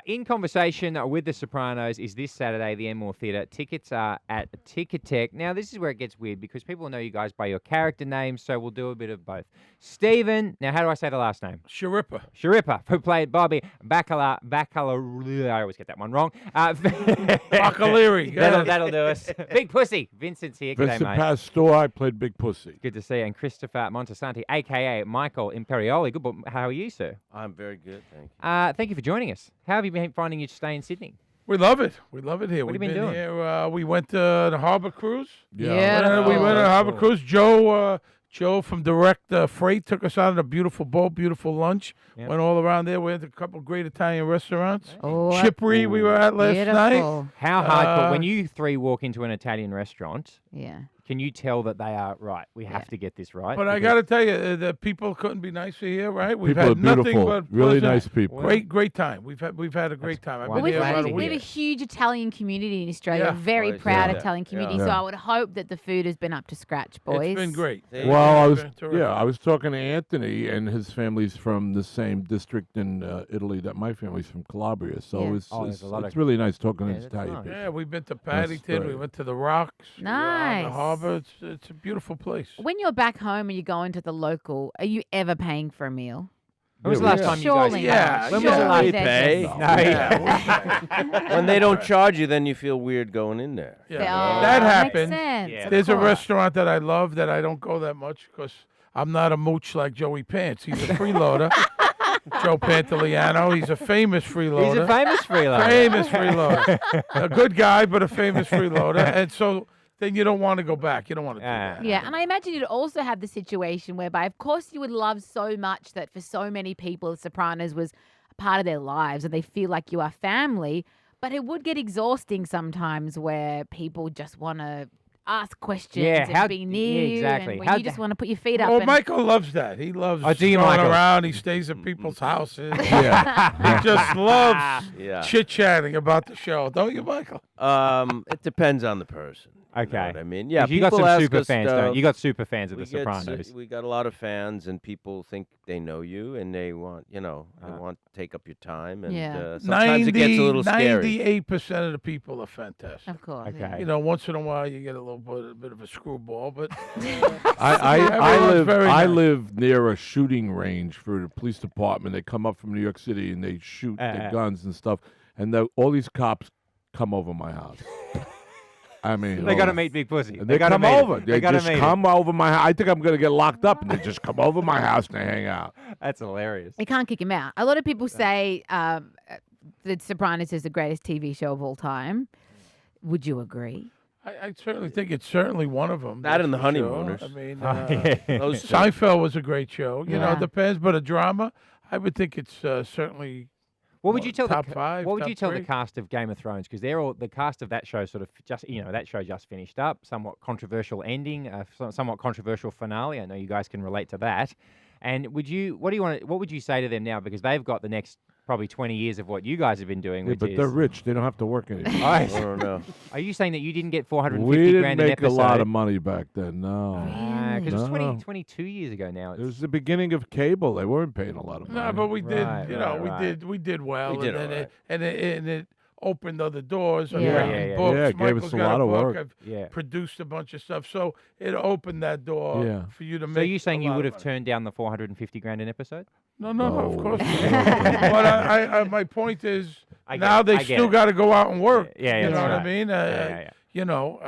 In Conversation with the Sopranos is this Saturday, the Enmore Theatre. Tickets are at Ticketek. Now, this is where it gets weird because people know you guys by your character names, so we'll do a bit of both. Stephen, now how do I say the last name? SCHIRRIPA, who played Bobby Bacala, I always get that one wrong. Baccalieri. That'll do us. Big Pussy. Vincent's here. G'day, Vincent mate. PASTORE, I played Big Pussy. Good to see you. And Christopher Moltisanti, a.k.a. Michael Imperioli. Good. How are you, sir? I'm very good, thank you. Thank you for joining us. How have you been finding your stay in Sydney? We love it. We love it here. What have We've you been doing? Here. We went to the Harbor Cruise. Yeah. We went on a Harbor Cruise. Joe from Direct Freight took us out on a beautiful boat, beautiful lunch. Yep. Went all around there. We had a couple great Italian restaurants. Oh, Chippery we were at last night. beautiful. How hardcore? When you three walk into an Italian restaurant, Yeah. can you tell that they are right? We have to get this right. But I got to tell you, the people couldn't be nicer here, right? We've People had are nothing beautiful, but really pleasant- nice people. Great time. We've had a great time. I've Well, been We've, here got, about a we have a week. huge Italian community in Australia, Yeah. a very Oh, proud yeah. Italian community. Yeah. So I would hope that the food has been up to scratch, boys. It's been great. Well, It's been terrific. I was talking to Anthony, and his family's from the same district in Italy that my family's from, Calabria. So Yeah. it's, Oh, there's a lot it's of- really nice talking Yeah, to that's Italian nice. people. Yeah, we've been to Paddington. We great. went to the Rocks. We were on the Nice. harbor. It's a beautiful place. When you're back home and you go into the local, are you ever paying for a meal? when was the Yeah, last we time you Surely guys? Yeah, When yeah. was the last? We there's pay. this- When they don't charge you, then you feel weird going in there. Yeah, Oh, that makes happened. sense, Yeah. of There's a course. restaurant that I love that I don't go that much because I'm not a mooch like Joey Pants. He's a freeloader. Joe Pantoliano. He's a famous freeloader. He's a famous freeloader. famous freeloader. A good guy, but a famous freeloader. And so then you don't want to go back. You don't want to do that. Yeah, and I imagine you'd also have the situation whereby, of course, you would love so much that for so many people, The Sopranos was a part of their lives and they feel like you are family. But it would get exhausting sometimes where people just want to ask questions and be near you. exactly. And where How'd you just that- want to put your feet up. Well, and, Michael loves that. He loves Oh, do you, going Michael? around. He stays at people's houses. Yeah. He just loves Yeah. chit-chatting about the show. Don't you, Michael? It depends on the person. You know Okay. what I mean, yeah. 'Cause you got people some ask super us fans, stuff. don't you? You got super fans of We The get Sopranos. we got a lot of fans, and people think they know you, and they want, they want to take up your time, and Yeah. sometimes it gets a little scary. 98% of the people are fantastic. of course. Okay. yeah. You know, once in a while you get a little bit of a screwball, but I very nice. live near a shooting range for the police department. They come up from New York City and they shoot their guns and stuff. And all these cops come over my house. I mean, They got to meet Big Pussy. And they gotta come meet him. over. They They got to just meet him. come over my house. I think I'm going to get locked up, and they just come over my house and they hang out. That's hilarious. You can't kick him out. A lot of people say The Sopranos is the greatest TV show of all time. Would you agree? I certainly think it's certainly one of them. That and The that's for sure. Honeymooners. I mean, Those two. Seinfeld was a great show. You know, Yeah. it depends, but a drama, I would think it's certainly. What would you tell top the five, What would top you tell the three? cast of Game of Thrones? Because they're all the cast of that show. Sort of just that show just finished up. Somewhat controversial ending. Somewhat controversial finale. I know you guys can relate to that. And what would you say to them now? Because they've got the next probably 20 years of what you guys have been doing. Yeah, which but is, they're rich. They don't have to work anymore. I don't know. Are you saying that you didn't get 450 We didn't grand an make a episode? lot of money back then, no. Because it was No. 22 years ago now. It was the beginning of cable. They weren't paying a lot of money. No, but we did. Right, you know, right. we did well. We did and then all right. and it opened other doors. I've Yeah. written Yeah, yeah, books. yeah, it gave Michael's us a got lot of book. work. I've Yeah. produced a bunch of stuff, so it opened that door Yeah. for you to make. So you saying a you lot would of have money. turned down the 450 grand an episode? No, of No. course. not. Yeah. But I my point is I get now it, they I get still it. got to go out and work. Yeah, you that's know what I right. mean. Yeah. You know,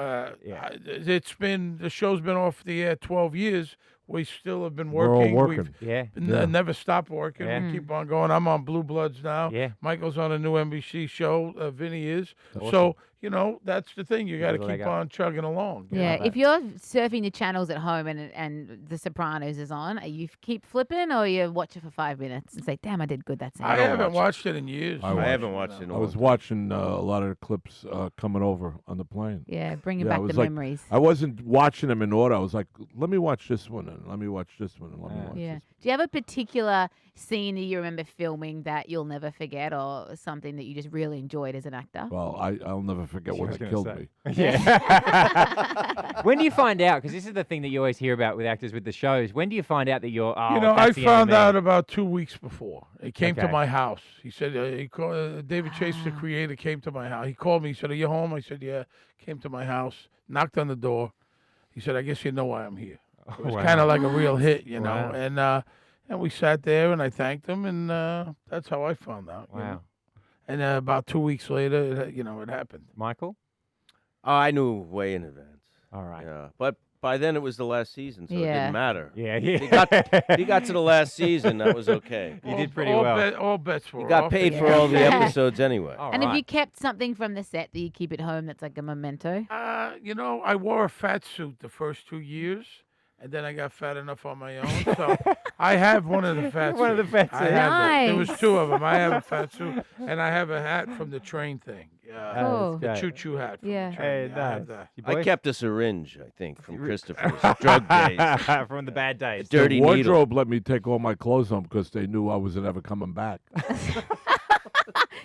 Yeah. it's been the show's been off the air 12 years. We still have been We're all working. working. Yeah. We've never stopped working. Yeah. We keep on going. I'm on Blue Bloods now. Yeah. Michael's on a new NBC show. Vinny is. Awesome. So you know that's the thing. You got to Give it a leg keep up. on chugging along. you Yeah, know? if you're surfing the channels at home and The Sopranos is on, are you keep flipping or you watch it for 5 minutes and say, "Damn, I did good that scene." I don't haven't watch watched it in years. I I watched haven't watched it in a I was long time. watching a lot of the clips coming over on the plane. Yeah, bringing Yeah, it back the was like- memories. I wasn't watching them in order. I was like, let me watch this one, and let me watch this one, and let me watch Yeah. this. Do you have a particular scene that you remember filming that you'll never forget, or something that you just really enjoyed as an actor? Well, I'll never forget She when was they gonna killed say. me. Yeah. When do you find out? Because this is the thing that you always hear about with actors with the shows. When do you find out that you're? Oh, You know, I that's the end of found me. out about 2 weeks before. He came to Okay. my house. He said, David Chase, the creator, came to my house. He called me. He said, "Are you home?" I said, "Yeah." Came to my house, knocked on the door. He said, "I guess you know why I'm here." It was wow. kind of like a real hit, you know. Wow. And we sat there, and I thanked him, and that's how I found out. you know. Wow. And about 2 weeks later, it happened. Michael. Oh, I knew way in advance. All right. Yeah, but by then it was the last season, so it Yeah. didn't matter. Yeah. He got to the last season. That was okay. You did pretty all well. all bets were He got off. paid for Yeah. all the episodes anyway. All And have you right. kept something from the set that you keep at home that's like a memento? I wore a fat suit the first 2 years, and then I got fat enough on my own. So I have one of the fat suits. One of the fat I suits. have that. There was Nice. 2 of them. I have a fat suit, and I have a hat from the train thing. Cool. The choo-choo hat. From Yeah. The train. Hey, I have nice. that. You I boys? kept a syringe, I think, from Christopher's drug days. From the bad days. Dirty the needle. wardrobe let me take all my clothes on because they knew I wasn't ever coming back.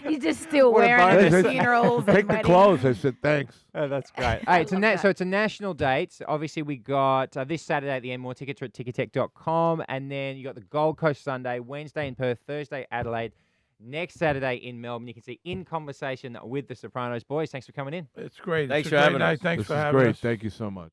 You're just still What a wearing it bonus. at funerals. Take and the weddings. clothes. I said thanks. Oh, that's great. Hey, it's a love so it's a national date. Obviously, we got this Saturday at the end. More tickets are at tickettech.com. And then you got the Gold Coast Sunday, Wednesday in Perth, Thursday Adelaide, next Saturday in Melbourne. You can see In Conversation with the Sopranos. Boys, thanks for coming in. It's great. Thanks It's for a great having night. us. Thanks This for is having great. us. Thank you so much.